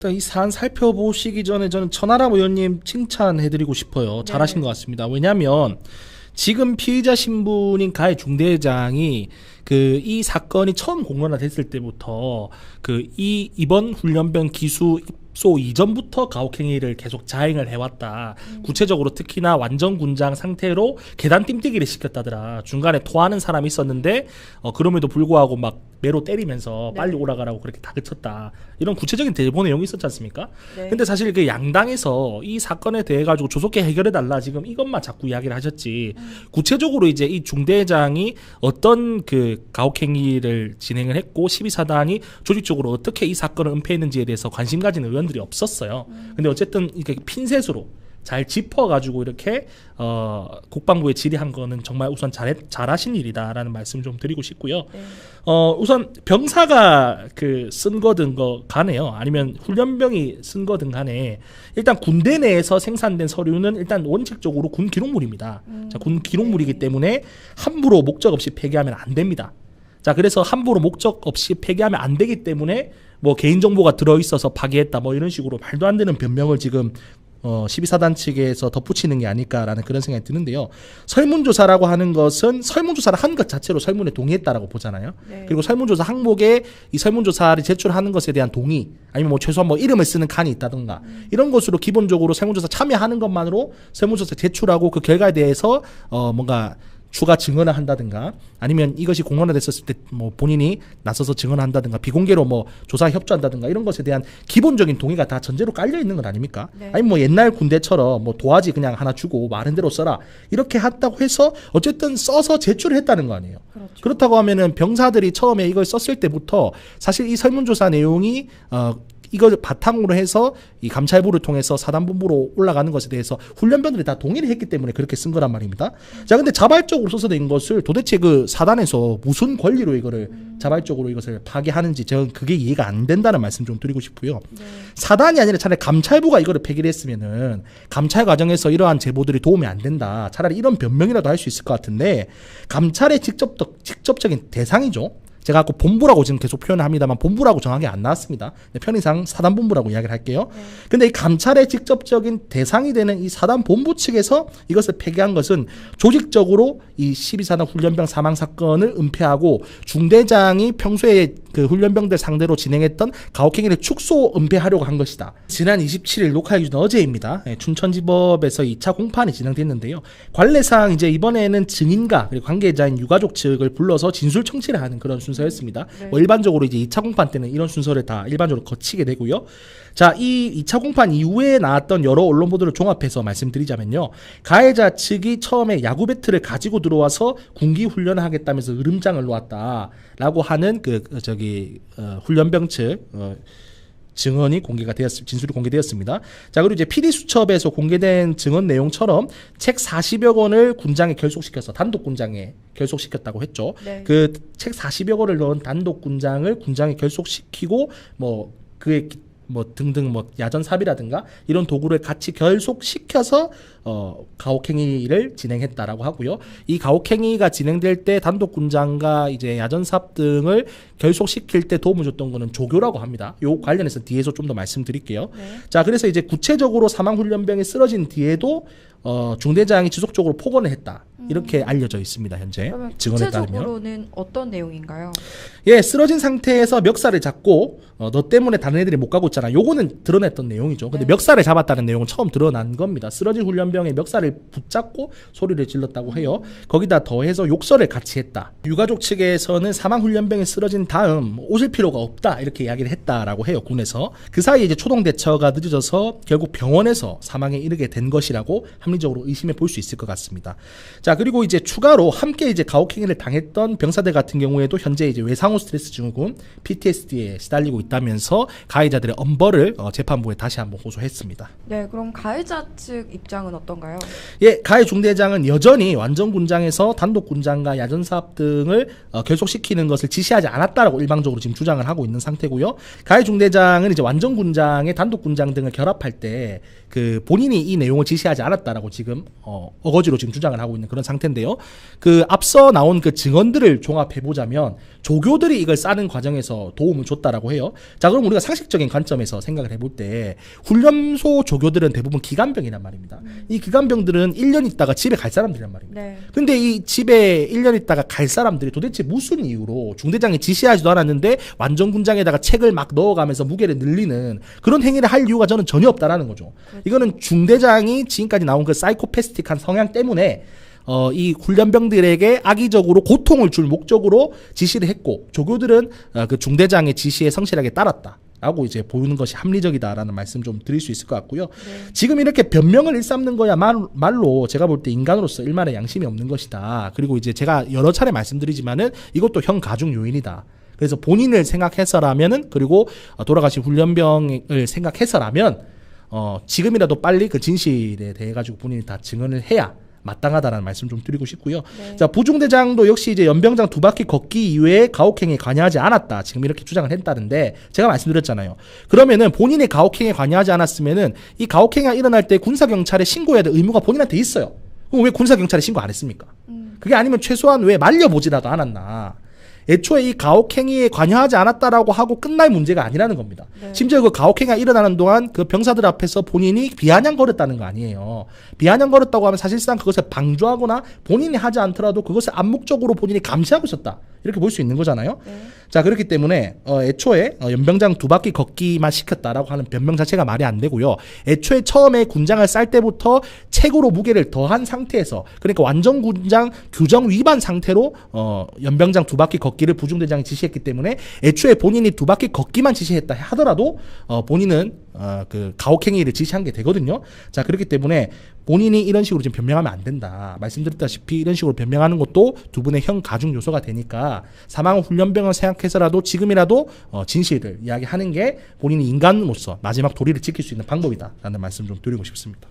일단 이 사안 살펴보시기 전에 저는 천하람 의원님 칭찬해드리고 싶어요. 잘하신 것 같습니다. 왜냐하면 지금 피의자 신분인 가해 중대장이 이 사건이 처음 공론화됐을 때부터 이번 훈련병 기수 입소 이전부터 가혹행위를 계속 자행을 해왔다. 구체적으로 특히나 완전 군장 상태로 계단 띵뛰기를 시켰다더라. 중간에 토하는 사람이 있었는데 그럼에도 불구하고 막 매로 때리면서 빨리 오라가라고 그렇게 다그쳤다. 이런 구체적인 대본 내용이 있었지 않습니까? 근데 사실 양당에서 이 사건에 대해 가지고 조속히 해결해달라 지금 이것만 자꾸 이야기를 하셨지. 구체적으로 이제 이 중대장이 어떤 가혹행위를 진행을 했고 12사단이 조직적으로 어떻게 이 사건을 은폐했는지에 대해서 관심 가진 의원들이 없었어요. 근데 어쨌든 이렇게 핀셋으로 잘 짚어가지고 이렇게 국방부에 질의한 거는 정말 우선 잘하신 일이다라는 말씀 좀 드리고 싶고요. 우선 병사가 쓴 거든 간에요. 아니면 훈련병이 쓴 거든 간에 일단 군대 내에서 생산된 서류는 일단 원칙적으로 군 기록물입니다. 자, 군 기록물이기 때문에 함부로 목적 없이 폐기하면 안 됩니다. 자, 그래서 함부로 목적 없이 폐기하면 안 되기 때문에 뭐 개인정보가 들어있어서 파기했다 뭐 이런 식으로 말도 안 되는 변명을 지금 12사단 측에서 덧붙이는 게 아닐까라는 그런 생각이 드는데요. 설문조사라고 하는 것은 설문조사를 한 것 자체로 설문에 동의했다라고 보잖아요. 그리고 설문조사 항목에 이 설문조사를 제출하는 것에 대한 동의 아니면 뭐 최소한 뭐 이름을 쓰는 칸이 있다든가 이런 것으로 기본적으로 설문조사 참여하는 것만으로 설문조사 제출하고 그 결과에 대해서 뭔가 추가 증언을 한다든가 아니면 이것이 공론화됐었을 때 뭐 본인이 나서서 증언한다든가 비공개로 뭐 조사에 협조한다든가 이런 것에 대한 기본적인 동의가 다 전제로 깔려 있는 건 아닙니까? 아니면 뭐 옛날 군대처럼 뭐 도화지 그냥 하나 주고 말한 대로 써라 이렇게 했다고 해서 어쨌든 써서 제출을 했다는 거 아니에요. 그렇다고 하면은 병사들이 처음에 이걸 썼을 때부터 사실 이 설문조사 내용이 이걸 바탕으로 해서 이 감찰부를 통해서 사단본부로 올라가는 것에 대해서 훈련병들이 다 동의를 했기 때문에 그렇게 쓴 거란 말입니다. 자, 근데 자발적으로 써서 낸 것을 도대체 사단에서 무슨 권리로 이거를 자발적으로 이것을 파기하는지 저는 그게 이해가 안 된다는 말씀 좀 드리고 싶고요. 사단이 아니라 차라리 감찰부가 이거를 폐기를 했으면은 감찰 과정에서 이러한 제보들이 도움이 안 된다. 차라리 이런 변명이라도 할 수 있을 것 같은데 감찰의 직접적인 대상이죠. 제가 아까 본부라고 지금 계속 표현을 합니다만 본부라고 정확히 안 나왔습니다. 편의상 사단본부라고 이야기를 할게요. 근데 이 감찰의 직접적인 대상이 되는 이 사단본부 측에서 이것을 폐기한 것은 조직적으로 이 12사단 훈련병 사망 사건을 은폐하고 중대장이 평소에 훈련병들 상대로 진행했던 가혹행위를 축소 은폐하려고 한 것이다. 지난 27일 녹화일은 어제입니다. 춘천지법에서 2차 공판이 진행됐는데요. 관례상 이제 이번에는 증인과 그리고 관계자인 유가족 측을 불러서 진술 청취를 하는 그런 순서였습니다. 뭐 일반적으로 이제 2차 공판 때는 이런 순서를 다 일반적으로 거치게 되고요. 자, 이 2차 공판 이후에 나왔던 여러 언론 보도를 종합해서 말씀드리자면요. 가해자 측이 처음에 야구 배트를 가지고 들어와서 군기 훈련을 하겠다면서 으름장을 놓았다라고 하는 훈련병 측 증언이 진술이 공개되었습니다. 자, 그리고 이제 PD수첩에서 공개된 증언 내용처럼 책 40여 권을 군장에 결속시켜서 단독 군장에 결속시켰다고 했죠. 그 책 40여 권을 넣은 단독 군장을 군장에 결속시키고 등등 야전삽이라든가 이런 도구를 같이 결속시켜서 가혹행위를 진행했다라고 하고요. 이 가혹행위가 진행될 때 단독 군장과 이제 야전삽 등을 결속시킬 때 도움을 줬던 거는 조교라고 합니다. 요 관련해서 뒤에서 좀 더 말씀드릴게요. 자, 그래서 이제 구체적으로 사망 훈련병이 쓰러진 뒤에도 중대장이 지속적으로 폭언을 했다. 이렇게 알려져 있습니다. 현재 증언에 따르면. 구체적으로는 어떤 내용인가요? 예, 쓰러진 상태에서 멱살을 잡고 너 때문에 다른 애들이 못 가고 있잖아. 요거는 드러냈던 내용이죠. 근데 멱살을 잡았다는 내용은 처음 드러난 겁니다. 쓰러진 훈련병의 멱살을 붙잡고 소리를 질렀다고 해요. 거기다 더해서 욕설을 같이 했다. 유가족 측에서는 사망 훈련병이 쓰러진 다음 오실 필요가 없다 이렇게 이야기를 했다라고 해요. 군에서. 그 사이에 이제 초동 대처가 늦어져서 결국 병원에서 사망에 이르게 된 것이라고 합리적으로 의심해 볼 수 있을 것 같습니다. 자, 그리고 이제 추가로 함께 이제 가혹행위를 당했던 병사들 같은 경우에도 현재 이제 외상후 스트레스 증후군 PTSD에 시달리고 있다면서 가해자들의 엄벌을 재판부에 다시 한번 호소했습니다. 네, 그럼 가해자 측 입장은 어떤가요? 예, 가해 중대장은 여전히 완전 군장에서 단독 군장과 야전사업 등을 결속시키는 것을 지시하지 않았다라고 일방적으로 지금 주장을 하고 있는 상태고요. 가해 중대장은 이제 완전 군장에 단독 군장 등을 결합할 때 본인이 이 내용을 지시하지 않았다라고 했다라고 지금 어거지로 지금 주장을 하고 있는 그런 상태인데요. 그 앞서 나온 그 증언들을 종합해 보자면 조교들이 이걸 싸는 과정에서 도움을 줬다라고 해요. 자, 그럼 우리가 상식적인 관점에서 생각을 해볼 때 훈련소 조교들은 대부분 기간병이란 말입니다. 이 기간병들은 1년 있다가 집에 갈 사람들이란 말입니다. 네. 근데 이 집에 1년 있다가 갈 사람들이 도대체 무슨 이유로 중대장이 지시하지도 않았는데 완전 군장에다가 책을 막 넣어가면서 무게를 늘리는 그런 행위를 할 이유가 저는 전혀 없다라는 거죠. 그렇죠. 이거는 중대장이 지금까지 나온 그 사이코패스틱한 성향 때문에 이 훈련병들에게 악의적으로 고통을 줄 목적으로 지시를 했고 조교들은 그 중대장의 지시에 성실하게 따랐다. 라고 이제 보이는 것이 합리적이다라는 말씀 좀 드릴 수 있을 것 같고요. 네. 지금 이렇게 변명을 일삼는 거야말로 제가 볼 때 인간으로서 일말의 양심이 없는 것이다. 그리고 이제 제가 여러 차례 말씀드리지만은 이것도 형 가중 요인이다. 그래서 본인을 생각해서라면은 그리고 돌아가신 훈련병을 생각해서라면 지금이라도 빨리 그 진실에 대해 가지고 본인이 다 증언을 해야 마땅하다라는 말씀 좀 드리고 싶고요. 네. 자, 부중대장도 역시 이제 연병장 2바퀴 걷기 이외에 가혹행위에 관여하지 않았다. 지금 이렇게 주장을 했다는데 제가 말씀드렸잖아요. 그러면은 본인의 가혹행위에 관여하지 않았으면은 이 가혹행위가 일어날 때 군사경찰에 신고해야 될 의무가 본인한테 있어요. 그럼 왜 군사경찰에 신고 안 했습니까? 그게 아니면 최소한 왜 말려보지라도 않았나. 애초에 이 가혹행위에 관여하지 않았다라고 하고 끝날 문제가 아니라는 겁니다. 네. 심지어 그 가혹행위가 일어나는 동안 그 병사들 앞에서 본인이 비아냥거렸다는 거 아니에요. 비아냥거렸다고 하면 사실상 그것을 방조하거나 본인이 하지 않더라도 그것을 암묵적으로 본인이 감시하고 있었다. 이렇게 볼 수 있는 거잖아요. 네. 자, 그렇기 때문에 애초에 연병장 2바퀴 걷기만 시켰다라고 하는 변명 자체가 말이 안 되고요. 애초에 처음에 군장을 쌀 때부터 책으로 무게를 더한 상태에서 그러니까 완전 군장 규정 위반 상태로 연병장 2바퀴 걷기를 부중대장이 지시했기 때문에 애초에 본인이 2바퀴 걷기만 지시했다 하더라도 본인은 그 가혹행위를 지시한 게 되거든요. 자, 그렇기 때문에 본인이 이런 식으로 지금 변명하면 안 된다. 말씀드렸다시피 이런 식으로 변명하는 것도 두 분의 형 가중 요소가 되니까 사망 훈련병을 생각해서라도 지금이라도 진실을 이야기하는 게 본인이 인간으로서 마지막 도리를 지킬 수 있는 방법이다라는 말씀 좀 드리고 싶습니다.